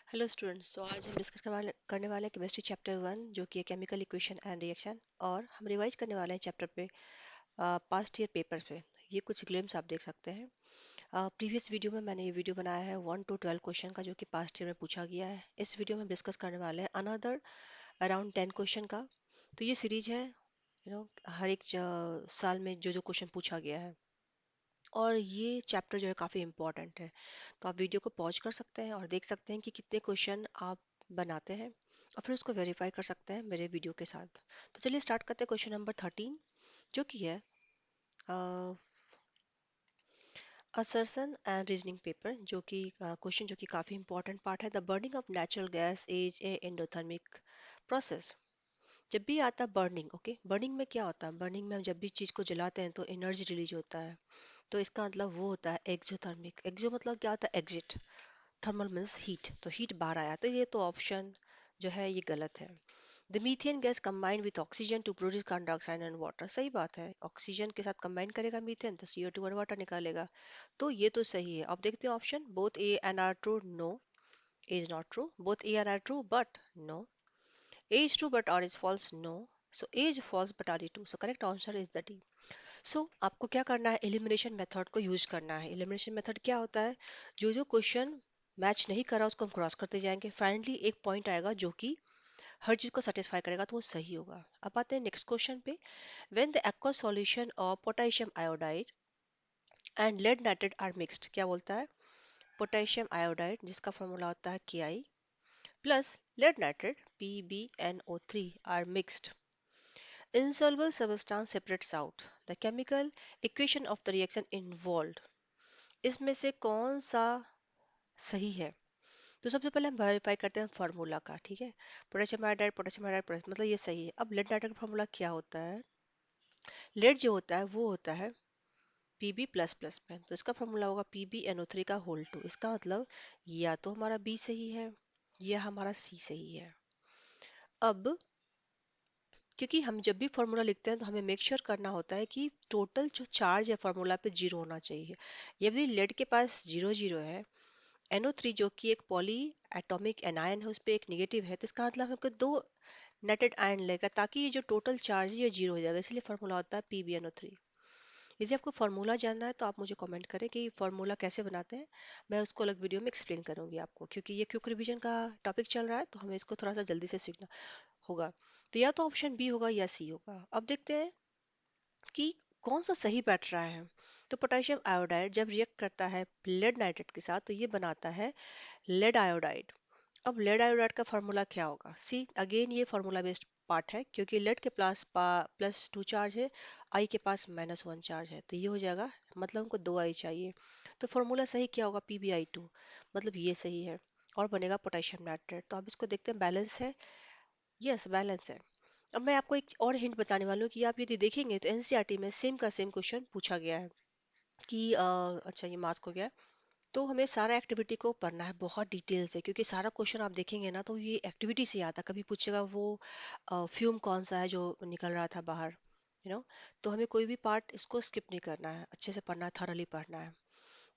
Hello students. आज हम discuss करने वाले हैं केमिस्ट्री चैप्टर 1 जो कि है केमिकल इक्वेशन एंड रिएक्शन। और हम रिवाइज करने वाले हैं चैप्टर पे पास्ट ईयर पेपर पे। ये कुछ ग्लिम्स आप देख सकते हैं। प्रीवियस वीडियो में मैंने ये वीडियो बनाया है 1 to 12 क्वेश्चन का जो कि पास्ट ईयर में पूछा गया है। इस वीडियो में हम डिस्कस करने वाले हैं अनदर अराउंड 10 क्वेश्चन का। तो ये सीरीज है हर एक साल में जो जो क्वेश्चन पूछा गया है। और ये चैप्टर जो है काफ़ी इम्पोर्टेंट है। तो आप वीडियो को पॉज कर सकते हैं और देख सकते हैं कि कितने क्वेश्चन आप बनाते हैं और फिर उसको वेरीफाई कर सकते हैं मेरे वीडियो के साथ। तो चलिए स्टार्ट करते हैं क्वेश्चन नंबर 13 जो कि है असर्शन एंड रीजनिंग पेपर, जो कि क्वेश्चन जो कि काफ़ी इंपॉर्टेंट पार्ट है। The burning of natural gas is a endothermic process. जब भी आता है बर्निंग, ओके, बर्निंग में क्या होता है? बर्निंग में हम जब भी चीज़ को जलाते हैं तो एनर्जी रिलीज होता है। तो इसका मतलब वो होता है एक्सोथर्मिक। एक्सो मतलब क्या होता है? एग्जिट। थर्मल मीन्स हीट, तो हीट बाहर आया। तो ये तो ऑप्शन जो है ये गलत है। The methane gas combined with oxygen to produce carbon dioxide and water. सही बात है, ऑक्सीजन के साथ कंबाइन करेगा मीथेन तो CO2 और वाटर निकालेगा। तो ये तो सही है। अब देखते हैं option. Both A and R true, no, A is not true. Both A and R true but, no. A is true but R is false, no. So A is false but R is true. So correct answer is the D. So आपको क्या करना है? Elimination method को use करना है। Elimination method क्या होता है? जो जो क्वेश्चन मैच नहीं कर रहा उसको हम क्रॉस करते जाएंगे। फाइनली एक पॉइंट आएगा जो कि हर चीज को सेटिस्फाई करेगा तो वो सही होगा। अब आते हैं नेक्स्ट क्वेश्चन पे। When the aqueous solution of potassium iodide and lead nitrate are mixed, क्या बोलता है? पोटेशियम आयोडाइड जिसका फॉर्मूला होता है Ki plus lead nitrate PbNO3 are mixed, insoluble substance separates out, the chemical equation of the reaction involved। इसमें से कौन सा सही है? तो सबसे पहले हम वेरीफाई करते हैं फार्मूला का, ठीक है। पोटेशियम आयोडाइड मतलब ये सही है। अब लेड नाइट्रेट का फार्मूला क्या होता है? लेड जो होता है वो होता है Pb प्लस प्लस में, तो इसका फार्मूला होगा PbNO3 का होल 2। इसका मतलब या तो हमारा बी सही है या हमारा सी सही है। अब क्योंकि हम जब भी फॉर्मूला लिखते हैं तो हमें मेक श्योर करना होता है कि टोटल जो चार्ज है फॉर्मूला पे जीरो होना चाहिए। यदि लेड के पास जीरो जीरो है, NO3 जो कि एक पॉली एटॉमिक एनायन है उस पे एक नेगेटिव है, तो इसका मतलब हमको दो नेटेड आयन लेगा ताकि ये जो टोटल चार्ज है ये जीरो हो जाएगा। इसलिए फॉर्मूला होता है PbNO3। यदि आपको फार्मूला जानना है तो आप मुझे कमेंट करें कि फार्मूला कैसे बनाते हैं। मैं उसको अलग वीडियो में एक्सप्लेन करूंगी आपको, क्योंकि ये क्विक रिवीजन का टॉपिक चल रहा है तो हमें इसको थोड़ा सा जल्दी से सीखना होगा। तो या तो ऑप्शन बी होगा या सी होगा। अब देखते हैं कि कौन सा सही बैठ रहा है। तो पोटेशियम आयोडाइड जब रिएक्ट करता है लेड नाइट्रेट के साथ तो ये बनाता है लेड आयोडाइड। अब लेड आयोडाइड का फार्मूला क्या होगा? सी अगेन ये फार्मूला बेस्ड पार्ट है क्योंकि लेड के पास प्लस टू चार्ज है, आई के पास -1 चार्ज है, तो ये हो जाएगा। मतलब हमको दो आई चाहिए। तो फार्मूला सही क्या होगा? PbI2, मतलब ये सही है और बनेगा पोटेशियम नाइट्रेट। तो अब इसको देखते हैं, बैलेंस है। यस, बैलेंस है। अब मैं आपको एक और हिंट बताने वाली हूँ कि आप यदि देखेंगे तो एनसीईआरटी में सेम का सेम क्वेश्चन पूछा गया है कि अच्छा ये मार्क्स हो गया। तो हमें सारा एक्टिविटी को पढ़ना है बहुत डिटेल से, क्योंकि सारा क्वेश्चन आप देखेंगे ना तो ये एक्टिविटी से आता है। कभी पूछेगा वो फ्यूम कौन सा है जो निकल रहा था बाहर, तो हमें कोई भी पार्ट इसको स्किप नहीं करना है, अच्छे से पढ़ना है, थॉरली पढ़ना है।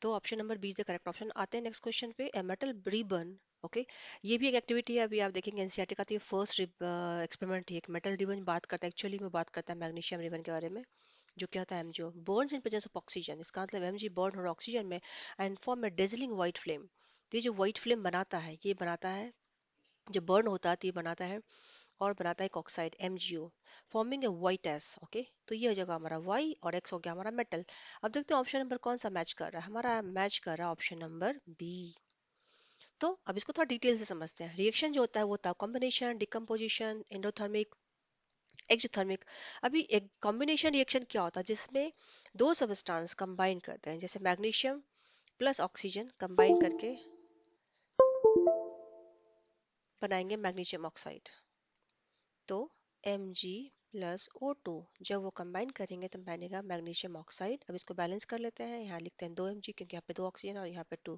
तो option number B is the correct option. आते हैं नेक्स्ट क्वेश्चन पे। ए मेटल रिबन, ओके, ये भी एक एक्टिविटी है। अभी आप देखेंगे एनसीईआरटी का, तो ये फर्स्ट एक्सपेरिमेंट ही एक मेटल रिबन बात करता है, एक्चुअली में बात करता है मैग्नीशियम रिबन के बारे में, जो क्या होता है MgO Burns in presence of oxygen. इसका मतलब एमजी बर्न और ऑक्सीजन में and form A dazzling white flame. तो ये जो व्हाइट फ्लेम बनाता है ये बनाता है, जो बर्न होता है तो ये बनाता है और बनाता है एक oxide MgO, forming a white S. Okay, तो ये हो जाएगा हमारा Y और X हो गया हमारा मेटल। अब देखते हैं ऑप्शन नंबर कौन सा मैच कर रहा है। हमारा मैच कर रहा है ऑप्शन नंबर बी। तो अब इसको थोड़ा डिटेल से समझते हैं। रिएक्शन जो होता है वो होता है कॉम्बिनेशन, डिकम्पोजिशन, एंडोथर्मिक, एक्सोथर्मिक। अभी एक कॉम्बिनेशन रिएक्शन क्या होता है? जिसमें दो सबस्टांस कंबाइन करते हैं, जैसे मैग्नीशियम प्लस ऑक्सीजन कंबाइन करके बनाएंगे मैग्नीशियम ऑक्साइड। तो Mg प्लस O2 जब वो कंबाइन करेंगे तो बनेगा मैग्नीशियम ऑक्साइड। अब इसको बैलेंस कर लेते हैं, यहाँ लिखते हैं 2 Mg क्योंकि यहाँ पे दो ऑक्सीजन और यहाँ पे 2।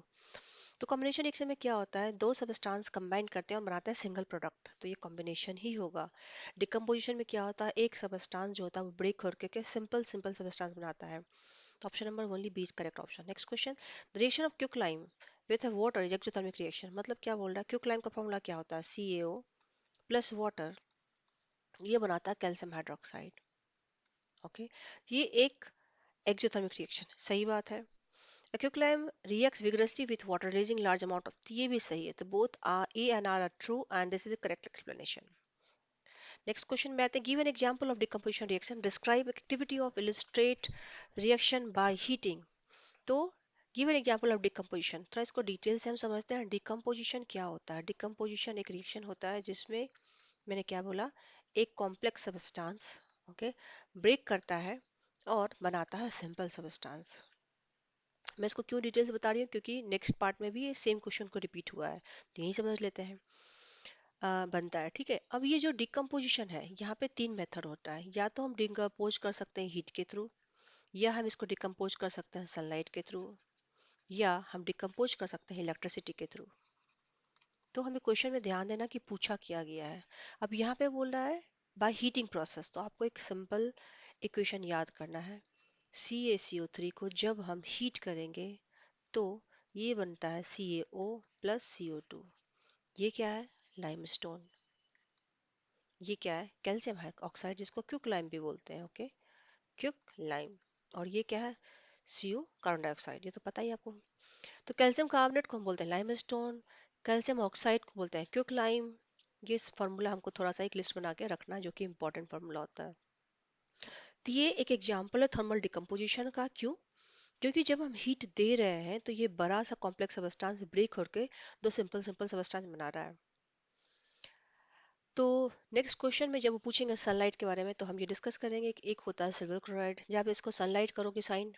तो कॉम्बिनेशन रिएक्शन में क्या होता है? दो सबस्टांस कंबाइन करते हैं और बनाते हैं सिंगल प्रोडक्ट, तो ये कॉम्बिनेशन ही होगा। डिकम्पोजिशन में क्या होता है? एक सबस्टांस जो होता है वो ब्रेक करके सिंपल सिंपल सबस्टांस बनाता है। तो option number only B is correct option. Next question. The reaction of quick lime with water exothermic reaction, मतलब क्या बोल रहा है, क्विक लाइम का फॉर्मूला क्या होता है, CaO प्लस वाटर, ये बनाता है कैल्शियम हाइड्रोक्साइड। ओके, ये एक एक्सोथर्मिक रिएक्शन, सही बात है। Quick reacts vigorously with water releasing large amount of, ये भी सही है, तो both are A and R are true and this is the correct explanation. Next question में आते हैं, give an example of decomposition reaction, describe activity of illustrate reaction by heating. तो give an example of decomposition, थोड़ा इसको detail से हम समझते हैं। decomposition क्या होता है? decomposition एक रिएक्शन होता है जिसमें, मैंने क्या बोला, एक कॉम्प्लेक्स सब्सटेंस ओके ब्रेक करता है और बनाता है सिंपल सब्सटेंस। मैं इसको क्यों डिटेल से बता रही हूँ, क्योंकि नेक्स्ट पार्ट में भी ये सेम क्वेश्चन को रिपीट हुआ है, तो यही समझ लेते हैं। बनता है, ठीक है। अब ये जो डिकम्पोजिशन है, यहाँ पे तीन मेथड होता है, या तो हम डिकम्पोज कर सकते हैं हीट के थ्रू, या हम इसको डिकम्पोज कर सकते हैं सनलाइट के थ्रू, या हम डिकम्पोज कर सकते हैं इलेक्ट्रिसिटी के थ्रू। तो हमें क्वेश्चन में ध्यान देना कि पूछा किया गया है। अब यहाँ पे बोल रहा है बाय हीटिंग प्रोसेस, तो आपको एक सिंपल इक्वेशन याद करना है। CaCO3 को जब हम हीट करेंगे तो ये बनता है CaO प्लस CO2। ये क्या है, लाइमस्टोन। ये क्या है, कैल्शियम ऑक्साइड, जिसको क्विक लाइम भी बोलते हैं, ओके, क्विक लाइम। और ये क्या है, CO कार्बन डाइऑक्साइड, ये तो पता ही है आपको। तो कैल्शियम कार्बोनेट को हम बोलते हैं लाइमस्टोन, कैल्शियम ऑक्साइड को बोलते हैं क्विक लाइम। ये फार्मूला हमको थोड़ा सा एक लिस्ट बना के रखना है, जो कि इंपॉर्टेंट फार्मूला होता है। तो ये एक एग्जांपल है थर्मल डिकम्पोजिशन का। क्यों? क्योंकि जब हम हीट दे रहे हैं तो ये बड़ा सा कॉम्प्लेक्स सब्सटेंस ब्रेक होकर दो सिंपल सिंपल सब्सटेंस बना रहा है। तो नेक्स्ट क्वेश्चन में जब वो पूछेंगे सनलाइट के बारे में, तो हम ये डिस्कस करेंगे कि एक होता है सिल्वर क्लोराइड, जब आप इसको सनलाइट करोगे साइन,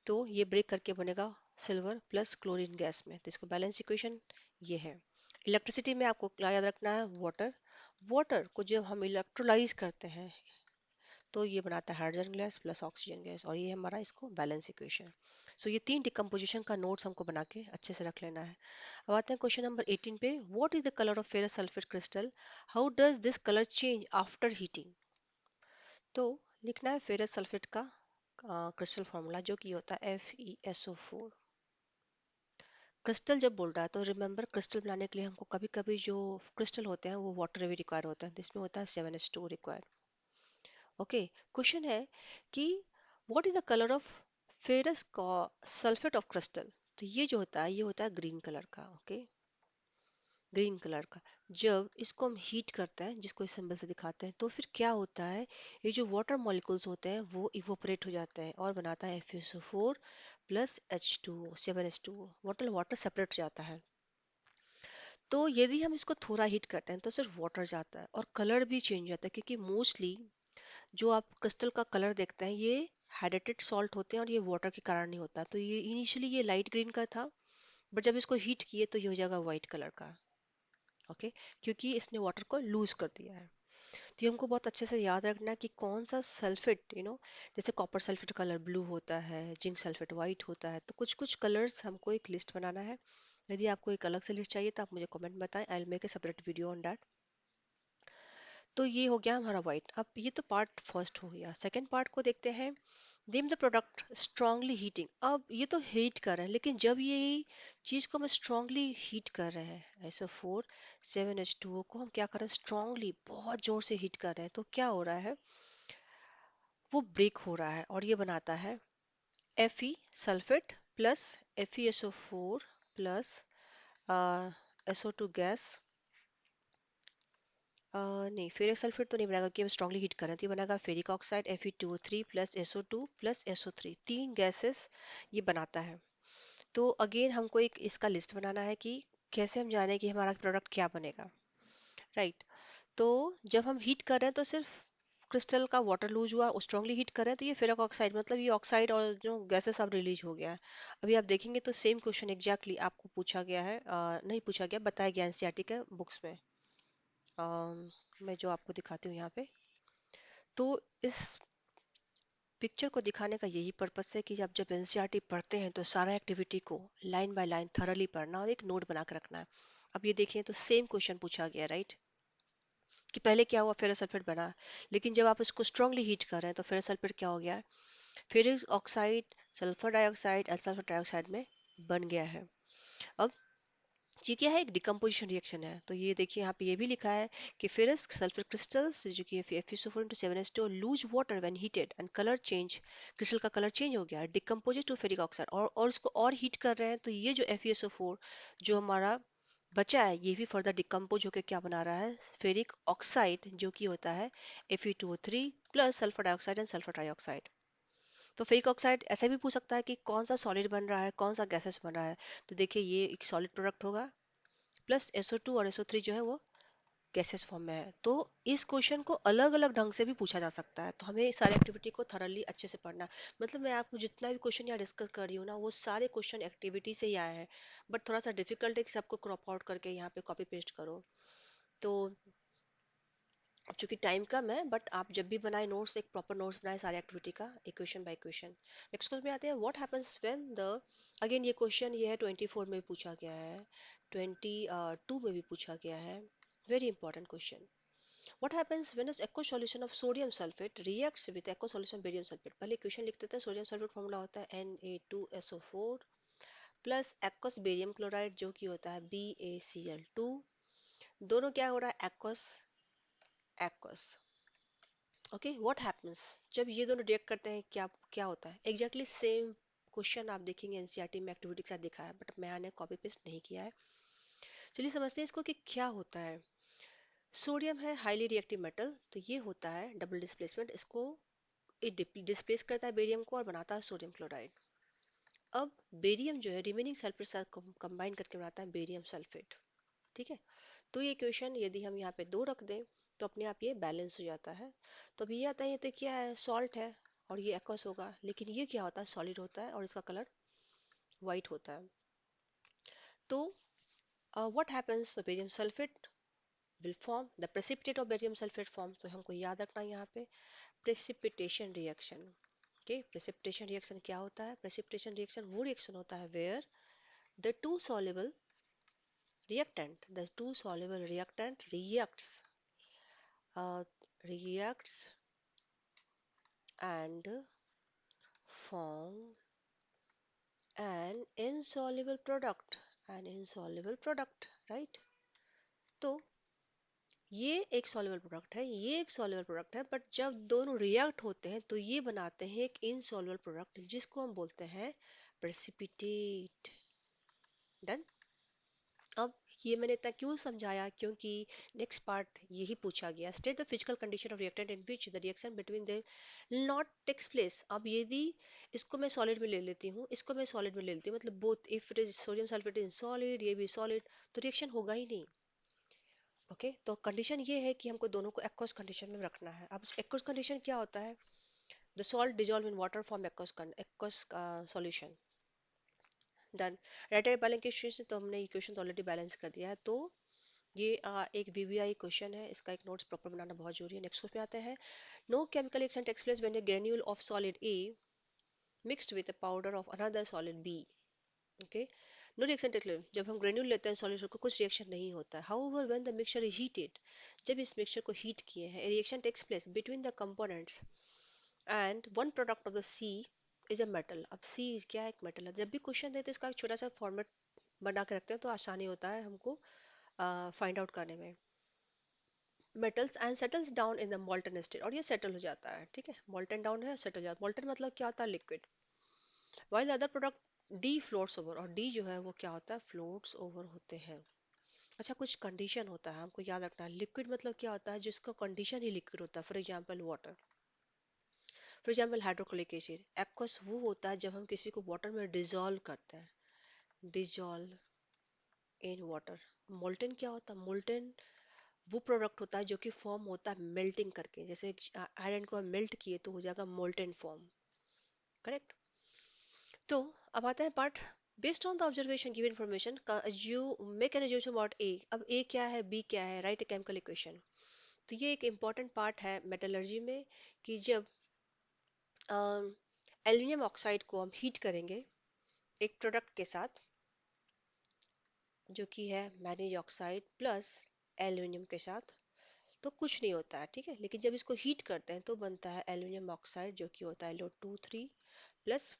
तो ये ब्रेक करके बनेगा सिल्वर प्लस क्लोरीन गैस में, तो इसको बैलेंस इक्वेशन ये है। इलेक्ट्रिसिटी में आपको क्या याद रखना है, वाटर। वाटर को जब हम इलेक्ट्रोलाइज करते हैं तो ये बनाता है hydrogen gas plus oxygen gas, और ये हमारा इसको बैलेंस इक्वेशन। सो ये तीन डिकम्पोजिशन का नोट्स हमको बना के अच्छे से रख लेना है। अब आते हैं क्वेश्चन नंबर 18 पे, what is the colour of ferrous sulphate crystal, how does this colour change after heating. तो लिखना है फेरस सल्फेट का क्रिस्टल फॉर्मूला, जो कि होता है FeSO4। क्रिस्टल जब बोल रहा है तो रिमेंबर, क्रिस्टल बनाने के लिए हमको कभी कभी जो क्रिस्टल होते हैं वो वाटर भी रिक्वायर होता है, जिसमें होता है 7H2 रिक्वायर। ओके, क्वेश्चन है कि what is the colour of ferrous sulphate of crystal. तो ये जो होता है ये होता है ग्रीन कलर का, ओके, ग्रीन कलर का। जब इसको हम हीट करते हैं, जिसको इस सिंबल से दिखाते हैं, तो फिर क्या होता है, ये जो वाटर मॉलिक्यूल्स होते हैं वो इवोपरेट हो जाते हैं और बनाता है FeSO4 plus H2O 7H2O, water water separate हो जाता है। तो यदि हम इसको थोड़ा हीट करते हैं तो सिर्फ वाटर जाता है और कलर भी चेंज हो जाता है, क्योंकि मोस्टली जो आप क्रिस्टल का कलर देखते हैं ये हाइड्रेटेड सॉल्ट होते हैं और ये वाटर के कारण नहीं होता। तो ये इनिशियली ये लाइट ग्रीन का था, बट जब इसको हीट किए तो ये हो जाएगा वाइट कलर का, ओके, क्योंकि इसने वाटर को लूज कर दिया है। तो ये हमको बहुत अच्छे से याद रखना है कि कौन सा सल्फेट, जैसे कॉपर सल्फेट कलर ब्लू होता है, जिंक सल्फेट वाइट होता है, तो कुछ कुछ कलर्स हमको एक लिस्ट बनाना है। यदि आपको एक अलग से लिस्ट चाहिए तो आप मुझे कमेंट बताएं, I will make a separate video on that. तो ये हो गया हमारा वाइट। अब ये तो पार्ट फर्स्ट हो गया, सेकंड पार्ट को देखते हैं। Name the product strongly heating. अब ये तो हीट कर रहे हैं, लेकिन जब ये चीज को हम स्ट्रांगली हीट कर रहे हैं, SO4 7H2O को हम क्या कर रहे हैं, स्ट्रांगली बहुत जोर से हीट कर रहे हैं, तो क्या हो रहा है, वो ब्रेक हो रहा है और ये बनाता है Fe sulphate plus FeSO4 plus SO2 gas. नहीं, फेरिक सल्फेट तो नहीं बनेगा क्योंकि हम स्ट्रांगली हीट कर रहे हैं, तो ये बनेगा ferric oxide Fe2O3 plus SO2 plus SO3, तीन गैसेस ये बनाता है। तो अगेन हमको एक इसका लिस्ट बनाना है कि कैसे हम जाने कि हमारा प्रोडक्ट क्या बनेगा, राइट। तो जब हम हीट कर रहे हैं तो सिर्फ क्रिस्टल का वाटर लूज हुआ, स्ट्रांगली हीट कर रहे हैं तो ये फेरक ऑक्साइड, मतलब ये ऑक्साइड और जो गैसेस सब रिलीज हो गया है। अभी आप देखेंगे तो सेम क्वेश्चन एग्जैक्टली आपको पूछा गया है, नहीं पूछा गया, बताया गया एनसीईआरटी के बुक्स में। मैं जो आपको दिखाती हूँ यहाँ पे, तो इस पिक्चर को दिखाने का यही पर्पस है कि जब जब एनसीईआरटी पढ़ते हैं तो सारा एक्टिविटी को लाइन बाय लाइन थरली पढ़ना और एक नोट बना कर रखना है। अब ये देखिए तो सेम क्वेश्चन पूछा गया, राइट, कि पहले क्या हुआ, फेरस सल्फेट बना, लेकिन जब आप इसको स्ट्रांगली हीट कर रहे हैं तो फेरस सल्फेट क्या हो गया, फेरस ऑक्साइड सल्फर डाइऑक्साइड और सल्फर डाइऑक्साइड में बन गया है। ये क्या है, एक डिकम्पोजिशन रिएक्शन है। तो ये देखिए यहाँ पे ये भी लिखा है कि फेरस सल्फर क्रिस्टल्स जो कि FeSO4 into 7H2 loose water when heated and colour change, crystal का कलर चेंज हो गया, डिकम्पोजेड टू फेरिक ऑक्साइड, और इसको और हीट कर रहे हैं तो ये जो FeSO4 जो हमारा बचा है ये भी फर्दर डिकम्पोज होकर क्या बना रहा है, फेरिक ऑक्साइड, जो कि होता है Fe2O3 plus sulphur dioxide and sulphur trioxide. तो फेरिक ऑक्साइड ऐसे भी पूछ सकता है कि कौन सा सॉलिड बन रहा है, कौन सा गैसेस बन रहा है। तो देखिए ये एक सॉलिड प्रोडक्ट होगा, प्लस SO2 और SO3 जो है वो गैसेस फॉर्म में है। तो इस क्वेश्चन को अलग अलग ढंग से भी पूछा जा सकता है, तो हमें सारी एक्टिविटी को थरली अच्छे से पढ़ना है। मतलब मैं आपको जितना भी क्वेश्चन यहाँ डिस्कस कर रही हूँ ना, वो सारे क्वेश्चन एक्टिविटी से ही आए हैं, बट थोड़ा सा डिफिकल्ट है कि सबको क्रॉप आउट करके यहाँ पे कॉपी पेस्ट करो। तो अब चूंकि टाइम कम है, बट आप जब भी बनाए नोट्स, एक प्रॉपर नोट्स बनाए सारी एक्टिविटी का, एक question by question. Next question में आते हैं, what happens when the, again ये क्वेश्चन ये है 24 में भी पूछा गया है, 22 में भी पूछा गया है, very important question. What happens when an aqueous solution of sodium sulfate reacts with aqueous solution of barium sulfate? पहले इक्वेशन लिख देते हैं। सोडियम सल्फेट फॉर्मूला होता है Na2SO4 plus aqueous barium chloride जो कि होता है BaCl2। दोनों क्या हो रहा है, aqueous aqueous। Okay, what happens जब ये दोनों रिएक्ट करते हैं, क्या क्या होता है, एग्जैक्टली सेम क्वेश्चन आप देखेंगे एनसीईआरटी में एक्टिविटी के साथ दिखा है, बट मैंने कॉपी पेस्ट नहीं किया है। चलिए समझते हैं इसको कि क्या होता है। सोडियम है हाईली रिएक्टिव मेटल, तो ये होता है डबल डिस्प्लेसमेंट, इसको डिस्प्लेस करता है बेरियम को और बनाता है सोडियम क्लोराइड। अब बेरियम जो है रिमेनिंग सल्फर साथ कंबाइन करके बनाता है बेरियम सल्फेट। ठीक है, तो ये इक्वेशन यदि हम यहाँ पे 2 रख दें तो अपने आप ये बैलेंस हो जाता है। तो अब ये आता है, ये तो क्या है, सॉल्ट है, और ये एक्वस होगा, लेकिन ये क्या होता है, सॉलिड होता है और इसका कलर वाइट होता है। तो what happens, the barium sulphate will form, the precipitate of barium sulphate form. तो हमको याद रखना है यहाँ पे precipitation reaction. Okay, precipitation reaction क्या होता है, प्रेसिपिटेशन रिएक्शन वो रिएक्शन होता है where the two soluble reactant uh, reacts and form an insoluble product, right? तो ये एक soluble प्रोडक्ट है, ये एक soluble प्रोडक्ट है, बट जब दोनों रिएक्ट होते हैं तो ये बनाते हैं एक insoluble प्रोडक्ट जिसको हम बोलते हैं precipitate। डन। अब ये मैंने इतना क्यों समझाया, क्योंकि नेक्स्ट पार्ट यही पूछा गया, state the physical condition of reactant in which the reaction between they not takes place. अब यदि इसको मैं सॉलिड में ले लेती हूँ, इसको मैं सॉलिड में ले लेती हूँ, मतलब both if it is sodium sulphate is solid, ये भी सॉलिड, तो रिएक्शन होगा ही नहीं। ओके, तो कंडीशन ये है कि हमको दोनों को एक्वस कंडीशन में रखना है। अब एक्वस कंडीशन क्या होता है, the salt dissolve in water form aqueous solution. Done. Right balance के इक्वेशन, तो हमने इक्वेशन तो ऑलरेडी बैलेंस कर दिया है। तो ये एक वीवीआई क्वेश्चन है, इसका एक नोट्स प्रॉपर बनाना बहुत जरूरी है। नेक्स्ट क्वेश्चन पे आते हैं, no chemical reaction takes place when a granule of solid A mixed with a powder of another solid B। Okay, no reaction takes place, जब हम ग्रेन्यूल लेते हैं सॉलिड को कुछ रिएक्शन नहीं होता है। However when the mixture is heated, जब इस मिक्सचर को हीट किए हैं, reaction takes place between the components and one product of the C is a metal. अब सी क्या है, एक मेटल है। जब भी क्वेश्चन देते हैं इसका एक छोटा सा फॉर्मेट बना के रखते हैं तो आसानी होता है हमको फाइंड आउट करने में। Metals and settles down in the molten state, और ये सेटल हो जाता है। ठीक है, मोल्टन डाउन है, सेटल हो जाता है। मोल्टन मतलब क्या होता है, liquid. While other product D floats over, और डी जो है वो क्या होता है, फ्लोट्स ओवर होते हैं। अच्छा, कुछ कंडीशन होता है हमको याद रखना है। लिक्विड मतलब क्या होता है, जिसका कंडीशन ही लिक्विड होता है, for example water, for example hydrochloric acid. Aqueous वो होता है जब हम किसी को वाटर में डिजोल्व करते हैं, डिजोल्व इन वाटर। मोल्टन क्या होता है, मोल्टन वो प्रोडक्ट होता है जो कि फॉर्म होता है मेल्टिंग करके, जैसे आयरन को हम मेल्ट किए तो हो जाएगा मोल्टन फॉर्म। करेक्ट। तो अब आता है part, based on the observation given information you make an assumption about A. अब ए क्या है, बी क्या है, राइट ए केमिकल इक्वेशन। तो ये एक इंपॉर्टेंट पार्ट है मेटलर्जी में, कि जब एल्यूमिनियम ऑक्साइड को हम हीट करेंगे एक प्रोडक्ट के साथ जो कि है मैग्नीज ऑक्साइड प्लस एल्यूमिनियम के साथ, तो कुछ नहीं होता है। ठीक है, लेकिन जब इसको हीट करते हैं तो बनता है एल्यूमिनियम ऑक्साइड जो कि होता है Lo2 3 प्लस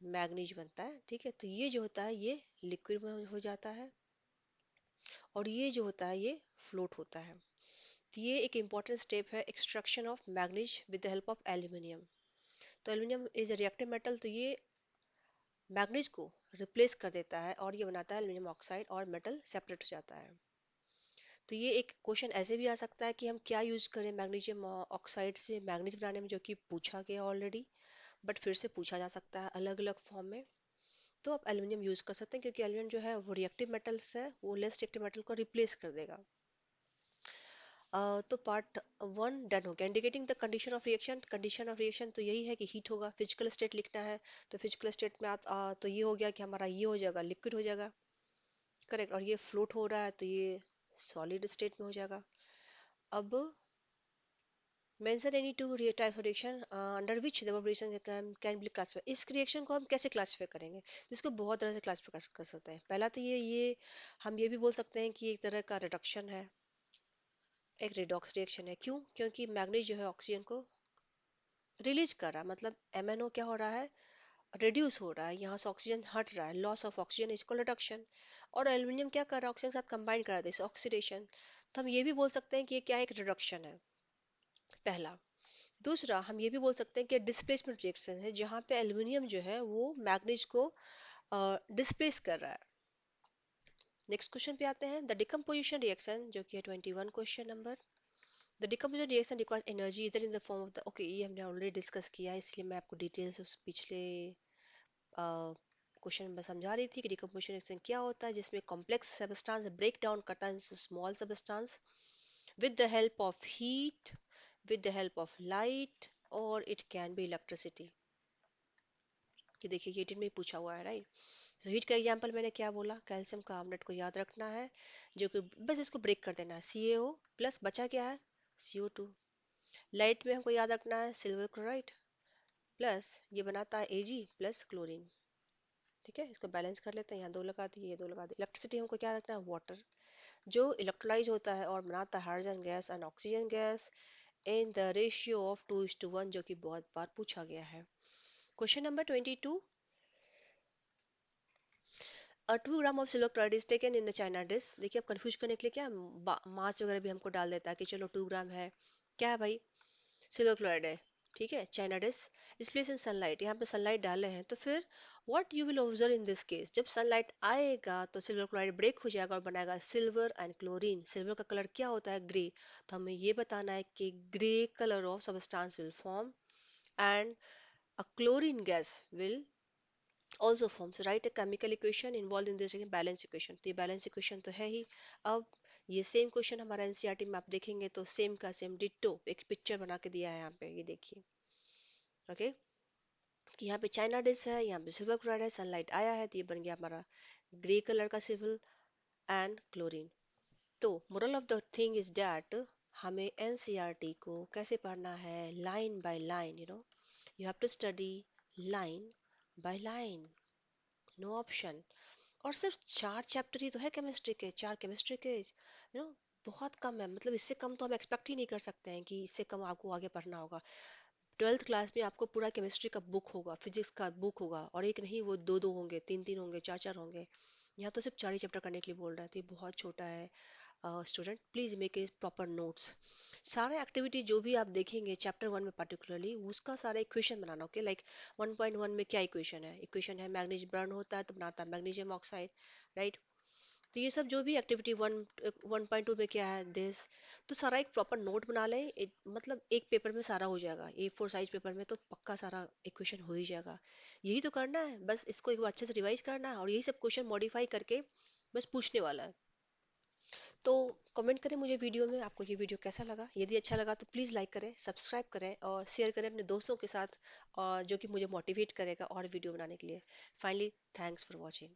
मैग्नीज बनता है। ठीक है, तो ये जो होता है ये लिक्विड में हो जाता है। और ये जो होता है ये फ्लोट होता है। तो ये एक इम्पॉर्टेंट स्टेप है extraction of manganese with the help of aluminium. तो aluminium is a reactive metal, तो ये मैग्नीज को रिप्लेस कर देता है और ये बनाता है एल्यूमिनियम ऑक्साइड और मेटल सेपरेट हो जाता है। तो ये एक क्वेश्चन ऐसे भी आ सकता है कि हम क्या यूज करें मैग्नीशियम ऑक्साइड से मैग्नीज बनाने में, जो कि पूछा गया ऑलरेडी, बट फिर से पूछा जा सकता है अलग अलग फॉर्म में। तो आप एल्यूमिनियम यूज कर सकते हैं क्योंकि एल्यूमिनियम जो है वो रिएक्टिव मेटल्स है, वो लेस रिएक्टिव मेटल को रिप्लेस कर देगा। तो पार्ट वन डन हो गया। Indicating the condition of reaction, condition of reaction तो यही है कि हीट होगा, फिजिकल स्टेट लिखना है। तो फिजिकल स्टेट में तो ये हो गया कि हमारा ये हो जाएगा लिक्विड हो जाएगा, करेक्ट। और ये फ्लोट हो रहा है तो ये सॉलिड स्टेट में हो जाएगा। अब mention any two types of reaction under which the reaction can be classified. इस रिएक्शन को हम कैसे क्लासिफाई करेंगे, तो इसको बहुत तरह से क्लासिफाई कर सकते हैं। पहला तो ये हम ये भी बोल सकते हैं कि एक तरह का रिडक्शन है, एक रिडॉक्स रिएक्शन है। क्यों? क्योंकि मैग्नीज जो है ऑक्सीजन को रिलीज कर रहा है, मतलब MnO क्या हो रहा है, रिड्यूस हो रहा है, यहाँ से ऑक्सीजन हट रहा है, loss of oxygen is equal reduction. और एल्यूमिनियम क्या कर रहा है, ऑक्सीजन के साथ कंबाइन कर रहा है, ऑक्सीडेशन। तो हम ये भी बोल सकते हैं कि ये क्या एक रिडक्शन है, पहला। दूसरा हम ये भी बोल सकते हैं कि डिस्प्लेसमेंट रिएक्शन है, जहाँ पे एल्यूमिनियम जो है वो मैग्नीज को डिस्प्लेस कर रहा है। नेक्स्ट क्वेश्चन पे आते हैं, द डिकम्पोजिशन रिएक्शन, जो कि है 21 question number. The decomposition reaction requires energy इधर in the form of the, okay ये हमने ऑलरेडी डिस्कस किया है, इसलिए मैं आपको डिटेल्स उस पिछले क्वेश्चन में समझा रही थी कि डिकम्पोजिशन रिएक्शन क्या होता है, जिसमें कॉम्प्लेक्स सब्सटेंस ब्रेक डाउन करता है small substance with the help of heat, with the help of light, or it can be electricity। कि देखिए ये हीट में पूछा हुआ है, राइट। तो हीट का एग्जांपल मैंने क्या बोला, कैल्शियम कार्बोनेट को याद रखना है, जो कि बस इसको ब्रेक कर देना है, CaO प्लस बचा क्या है, CO2। लाइट में हमको याद रखना है सिल्वर क्लोराइड प्लस ये बनाता है Ag प्लस क्लोरीन। ठीक है, इसको बैलेंस कर लेते हैं, यहाँ दो लगा दिए, ये दो लगा दिए। इलेक्ट्रिसिटी हमको क्या रखना है, वाटर, जो इलेक्ट्रोलाइज होता है और बनाता है hydrogen gas and oxygen gas in the ratio of 2:1, जो कि बहुत बार पूछा गया है। Question number 22, 2 gram of silver chloride is taken in China dish. देखिए अब कंफ्यूज करने के लिए क्या मास वगैरह भी हमको डाल देता है कि चलो 2 ग्राम है, क्या है भाई, सिल्वर क्लोराइड है, ठीक है। China dish is place in sunlight, यहाँ पे सनलाइट डाले हैं, तो फिर what you will observe in this case, जब सनलाइट आएगा तो सिल्वर क्लोराइड ब्रेक हो जाएगा और बनाएगा सिल्वर एंड क्लोरीन। सिल्वर का कलर क्या होता है, ग्रे। तो हमें ये बताना है कि grey colour of substance will form and a chlorine gas will also form। So write a chemical equation involved in this balance equation। तो ये balance equation तो है ही। अब ये सेम क्वेश्चन हमारा एनसीईआरटी में आप देखेंगे तो सेम का सेम डिट्टो एक पिक्चर बना के दिया है यहाँ पे, ये देखिए, ओके। कि यहाँ पे चाइना डिश है, यहाँ पे सिल्वर क्लोराइड है, सनलाइट आया है तो ये बन गया हमारा ग्रे कलर का सिल्वर एंड क्लोरीन। तो moral of the thing is that हमें एनसीईआरटी को कैसे पढ़ना है, line by line, you have to study line by line, no option. और सिर्फ 4 चैप्टर ही तो है केमिस्ट्री के, 4 केमिस्ट्री के, बहुत कम है, मतलब इससे कम तो हम एक्सपेक्ट ही नहीं कर सकते हैं कि इससे कम आपको आगे पढ़ना होगा। 12th क्लास में आपको पूरा केमिस्ट्री का बुक होगा, फिजिक्स का बुक होगा, और एक नहीं वो दो दो होंगे, तीन तीन होंगे, चार चार होंगे। यहाँ तो सिर्फ 4 ही चैप्टर करने के लिए बोल रहा है, तो ये बहुत छोटा है। Student please make a proper notes. सारा एक्टिविटी जो भी आप देखेंगे चैप्टर 1 में पर्टिकुलरली, उसका सारा इक्वेशन बनाना, ओके। लाइक 1.1 में क्या इक्वेशन है, इक्वेशन है मैग्नीज बर्न होता है तो बनाता है मैग्नीशियम ऑक्साइड, राइट। तो ये सब जो भी एक्टिविटी 1.2 में क्या है दिस, तो सारा एक प्रॉपर नोट बना लें। मतलब एक पेपर में सारा हो जाएगा, A4 साइज पेपर में तो पक्का सारा इक्वेशन हो ही जाएगा। यही तो करना है, बस इसको एक बार अच्छे से रिवाइज करना है और यही सब क्वेश्चन मॉडिफाई करके बस पूछने वाला है। तो कमेंट करें मुझे वीडियो में आपको ये वीडियो कैसा लगा। यदि अच्छा लगा तो प्लीज़ लाइक करें, सब्सक्राइब करें और शेयर करें अपने दोस्तों के साथ, और जो कि मुझे मोटिवेट करेगा और वीडियो बनाने के लिए। Finally thanks for watching.